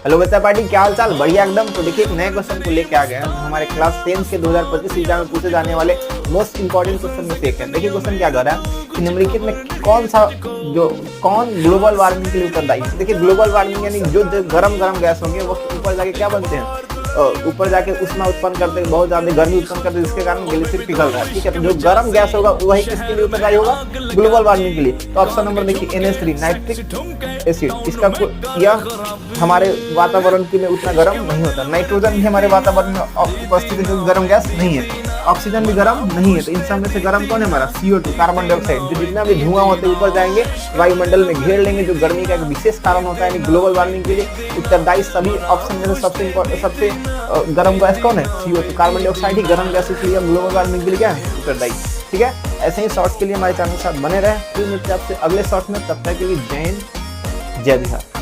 Hello बच्चा party, क्या हाल चाल? बढ़िया एकदम। तो देखिए एक नए क्वेश्चन को लेके आ गए हैं हमारे क्लास 10 के 2025 एग्जाम में पूछे जाने वाले मोस्ट इंपॉर्टेंट क्वेश्चन में से एक है। देखिए क्वेश्चन क्या कर रहा है कि निम्नलिखित में कौन ग्लोबल वार्मिंग के लिए उत्तरदायी है। देखिए ग्लोबल वार्मिंग यानी जो गरम गैस होंगे वो ऊपर जाके क्या बनते हैं, ऊपर जाके उष्मा उत्पन्न करते हैं, बहुत ज्यादा गर्मी उत्पन्न करते हैं, जिसके कारण ग्लेशियर पिघल रहा है। ठीक है, तो जो गर्म गैस होगा वही किसके लिए उत्तरदायी होगा? ग्लोबल वार्मिंग के लिए। तो ऑप्शन नंबर देखिए NH3 नाइट्रिक एसिड, इसका यह हमारे वातावरण के लिए उतना गर्म नहीं होता। नाइट्रोजन भी हमारे वातावरण में उपस्थित है, जो गर्म गैस नहीं है। ऑक्सीजन भी गर्म नहीं है। तो इन सब में से गर्म कौन है? हमारा CO2 कार्बन डाइऑक्साइड, जो जितना भी धुआं होते हैं ऊपर जाएंगे, वायुमंडल में घेर लेंगे, जो गर्मी का एक विशेष कारण होता है। यानी ग्लोबल वार्मिंग के लिए उत्तरदायी सभी ऑप्शन में से सबसे गर्म गैस कौन है? CO2 कार्बन डाइऑक्साइड ही गर्म गैस, इसलिए ग्लोबल वार्मिंग के लिए क्या है? उत्तरदायी। ठीक है, ऐसे ही शॉर्ट्स के लिए हमारे चैनल के साथ बने रहे। फिर मिलते हैं आपसे अगले शॉर्ट में, तब तक के लिए जय हिंद जय बिहार।